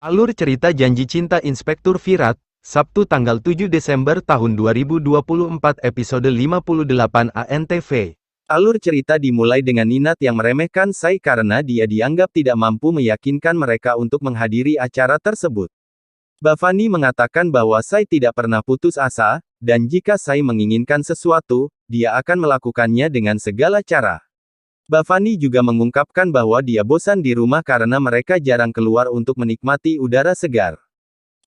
Alur cerita Janji Cinta Inspektur Virat, Sabtu tanggal 7 Desember tahun 2024 episode 58 ANTV. Alur cerita dimulai dengan Ninat yang meremehkan Sai karena dia dianggap tidak mampu meyakinkan mereka untuk menghadiri acara tersebut. Bhavani mengatakan bahwa Sai tidak pernah putus asa, dan jika Sai menginginkan sesuatu, dia akan melakukannya dengan segala cara. Bhavani juga mengungkapkan bahwa dia bosan di rumah karena mereka jarang keluar untuk menikmati udara segar.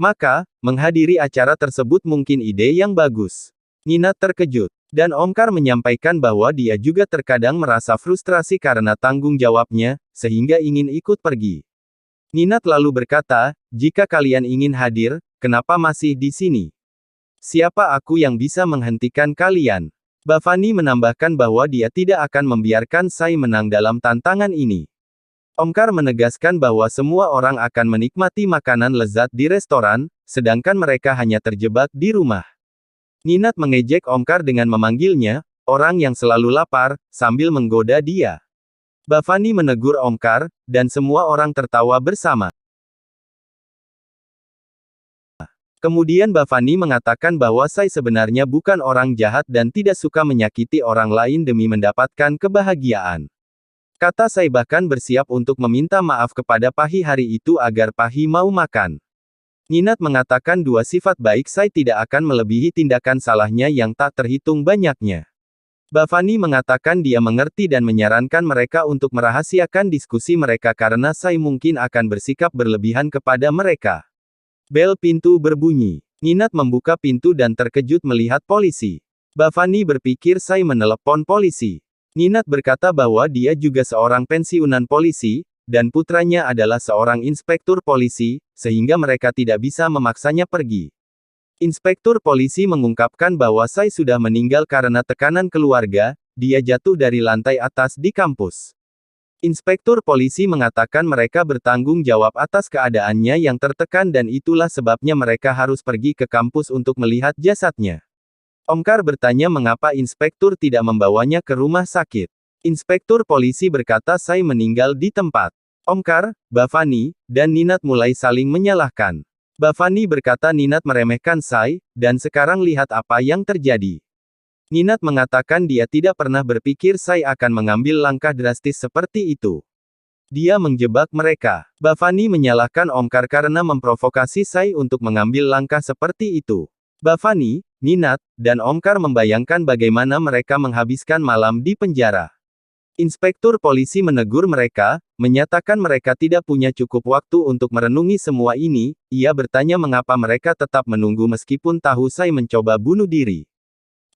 Maka, menghadiri acara tersebut mungkin ide yang bagus. Ninat terkejut, dan Omkar menyampaikan bahwa dia juga terkadang merasa frustrasi karena tanggung jawabnya, sehingga ingin ikut pergi. Ninat lalu berkata, "Jika kalian ingin hadir, kenapa masih di sini? Siapa aku yang bisa menghentikan kalian?" Bhavani menambahkan bahwa dia tidak akan membiarkan Sai menang dalam tantangan ini. Omkar menegaskan bahwa semua orang akan menikmati makanan lezat di restoran, sedangkan mereka hanya terjebak di rumah. Ninat mengejek Omkar dengan memanggilnya, "orang yang selalu lapar," sambil menggoda dia. Bhavani menegur Omkar, dan semua orang tertawa bersama. Kemudian Bhavani mengatakan bahwa Sai sebenarnya bukan orang jahat dan tidak suka menyakiti orang lain demi mendapatkan kebahagiaan. Kata Sai bahkan bersiap untuk meminta maaf kepada Pahi hari itu agar Pahi mau makan. Ninat mengatakan dua sifat baik Sai tidak akan melebihi tindakan salahnya yang tak terhitung banyaknya. Bhavani mengatakan dia mengerti dan menyarankan mereka untuk merahasiakan diskusi mereka karena Sai mungkin akan bersikap berlebihan kepada mereka. Bel pintu berbunyi. Ninat membuka pintu dan terkejut melihat polisi. Bhavani berpikir Sai menelepon polisi. Ninat berkata bahwa dia juga seorang pensiunan polisi, dan putranya adalah seorang inspektur polisi, sehingga mereka tidak bisa memaksanya pergi. Inspektur polisi mengungkapkan bahwa Sai sudah meninggal karena tekanan keluarga, dia jatuh dari lantai atas di kampus. Inspektur polisi mengatakan mereka bertanggung jawab atas keadaannya yang tertekan dan itulah sebabnya mereka harus pergi ke kampus untuk melihat jasadnya. Omkar bertanya mengapa inspektur tidak membawanya ke rumah sakit. Inspektur polisi berkata Sai meninggal di tempat. Omkar, Bhavani, dan Ninat mulai saling menyalahkan. Bhavani berkata Ninat meremehkan Sai, dan sekarang lihat apa yang terjadi. Ninat mengatakan dia tidak pernah berpikir Sai akan mengambil langkah drastis seperti itu. Dia menjebak mereka. Bhavani menyalahkan Omkar karena memprovokasi Sai untuk mengambil langkah seperti itu. Bhavani, Ninat, dan Omkar membayangkan bagaimana mereka menghabiskan malam di penjara. Inspektur polisi menegur mereka, menyatakan mereka tidak punya cukup waktu untuk merenungi semua ini. Ia bertanya mengapa mereka tetap menunggu meskipun tahu Sai mencoba bunuh diri.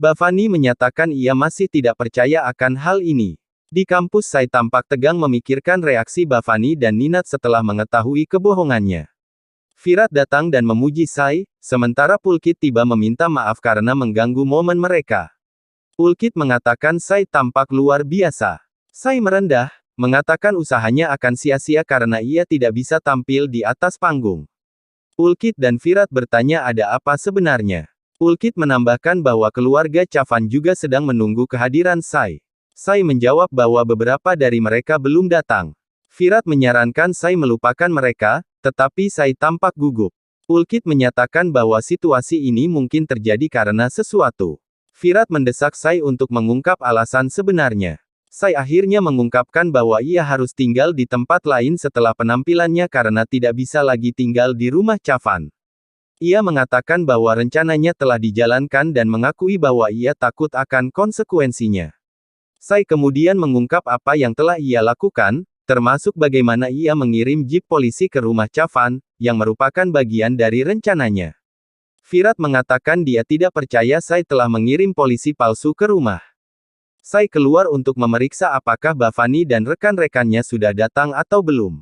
Bhavani menyatakan ia masih tidak percaya akan hal ini. Di kampus Sai tampak tegang memikirkan reaksi Bhavani dan Ninat setelah mengetahui kebohongannya. Virat datang dan memuji Sai, sementara Pulkit tiba meminta maaf karena mengganggu momen mereka. Pulkit mengatakan Sai tampak luar biasa. Sai merendah, mengatakan usahanya akan sia-sia karena ia tidak bisa tampil di atas panggung. Pulkit dan Virat bertanya ada apa sebenarnya. Pulkit menambahkan bahwa keluarga Chavan juga sedang menunggu kehadiran Sai. Sai menjawab bahwa beberapa dari mereka belum datang. Virat menyarankan Sai melupakan mereka, tetapi Sai tampak gugup. Pulkit menyatakan bahwa situasi ini mungkin terjadi karena sesuatu. Virat mendesak Sai untuk mengungkap alasan sebenarnya. Sai akhirnya mengungkapkan bahwa ia harus tinggal di tempat lain setelah penampilannya karena tidak bisa lagi tinggal di rumah Chavan. Ia mengatakan bahwa rencananya telah dijalankan dan mengakui bahwa ia takut akan konsekuensinya. Sai kemudian mengungkap apa yang telah ia lakukan, termasuk bagaimana ia mengirim jeep polisi ke rumah Chavan, yang merupakan bagian dari rencananya. Virat mengatakan dia tidak percaya Sai telah mengirim polisi palsu ke rumah. Sai keluar untuk memeriksa apakah Bhavani dan rekan-rekannya sudah datang atau belum.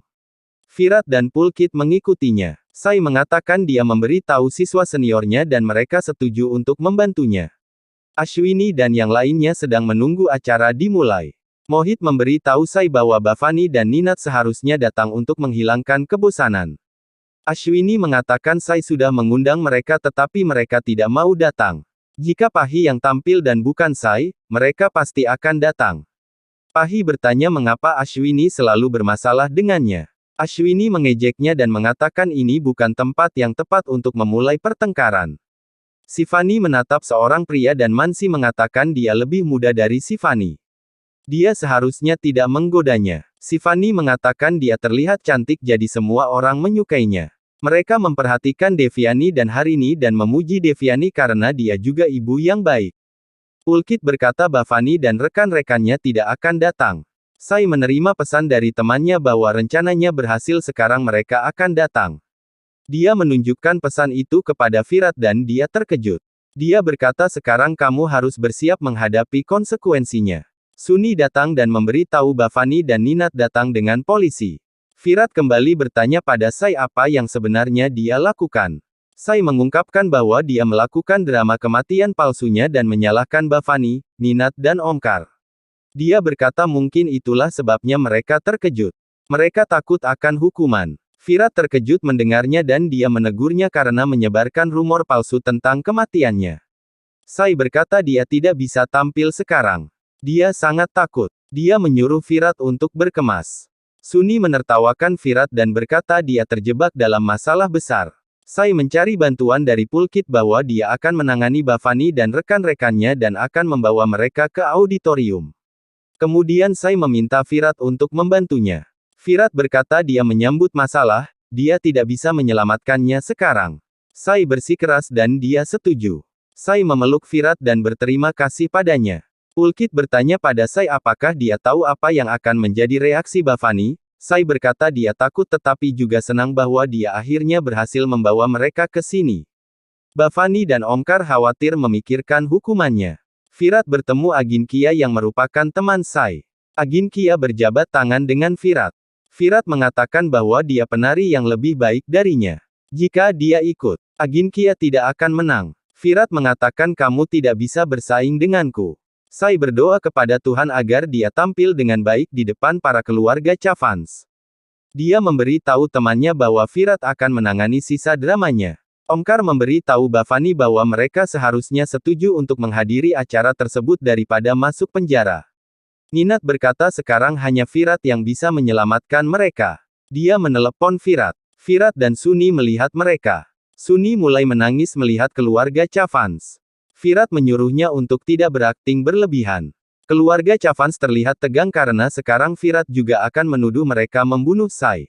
Virat dan Pulkit mengikutinya. Sai mengatakan dia memberi tahu siswa seniornya dan mereka setuju untuk membantunya. Ashwini dan yang lainnya sedang menunggu acara dimulai. Mohit memberi tahu Sai bahwa Bhavani dan Ninat seharusnya datang untuk menghilangkan kebosanan. Ashwini mengatakan Sai sudah mengundang mereka tetapi mereka tidak mau datang. Jika Pahi yang tampil dan bukan Sai, mereka pasti akan datang. Pahi bertanya mengapa Ashwini selalu bermasalah dengannya. Ashwini mengejeknya dan mengatakan ini bukan tempat yang tepat untuk memulai pertengkaran. Shivani menatap seorang pria dan Mansi mengatakan dia lebih muda dari Shivani. Dia seharusnya tidak menggodanya. Shivani mengatakan dia terlihat cantik jadi semua orang menyukainya. Mereka memperhatikan Devyani dan Harini dan memuji Devyani karena dia juga ibu yang baik. Pulkit berkata Bhavani dan rekan-rekannya tidak akan datang. Sai menerima pesan dari temannya bahwa rencananya berhasil sekarang mereka akan datang. Dia menunjukkan pesan itu kepada Virat dan dia terkejut. Dia berkata sekarang kamu harus bersiap menghadapi konsekuensinya. Suni datang dan memberi tahu Bhavani dan Ninat datang dengan polisi. Virat kembali bertanya pada Sai apa yang sebenarnya dia lakukan. Sai mengungkapkan bahwa dia melakukan drama kematian palsunya dan menyalahkan Bhavani, Ninat dan Omkar. Dia berkata mungkin itulah sebabnya mereka terkejut. Mereka takut akan hukuman. Virat terkejut mendengarnya dan dia menegurnya karena menyebarkan rumor palsu tentang kematiannya. Sai berkata dia tidak bisa tampil sekarang. Dia sangat takut. Dia menyuruh Virat untuk berkemas. Suni menertawakan Virat dan berkata dia terjebak dalam masalah besar. Sai mencari bantuan dari Pulkit bahwa dia akan menangani Bhavani dan rekan-rekannya dan akan membawa mereka ke auditorium. Kemudian Sai meminta Virat untuk membantunya. Virat berkata dia menyambut masalah, dia tidak bisa menyelamatkannya sekarang. Sai bersikeras dan dia setuju. Sai memeluk Virat dan berterima kasih padanya. Pulkit bertanya pada Sai apakah dia tahu apa yang akan menjadi reaksi Bhavani. Sai berkata dia takut tetapi juga senang bahwa dia akhirnya berhasil membawa mereka ke sini. Bhavani dan Omkar khawatir memikirkan hukumannya. Virat bertemu Aginkia yang merupakan teman Sai. Aginkia berjabat tangan dengan Virat. Virat mengatakan bahwa dia penari yang lebih baik darinya. Jika dia ikut, Aginkia tidak akan menang. Virat mengatakan kamu tidak bisa bersaing denganku. Sai berdoa kepada Tuhan agar dia tampil dengan baik di depan para keluarga Chavans. Dia memberi tahu temannya bahwa Virat akan menangani sisa dramanya. Omkar memberi tahu Bhavani bahwa mereka seharusnya setuju untuk menghadiri acara tersebut daripada masuk penjara. Ninat berkata sekarang hanya Virat yang bisa menyelamatkan mereka. Dia menelepon Virat. Virat dan Suni melihat mereka. Suni mulai menangis melihat keluarga Chavans. Virat menyuruhnya untuk tidak berakting berlebihan. Keluarga Chavans terlihat tegang karena sekarang Virat juga akan menuduh mereka membunuh Sai.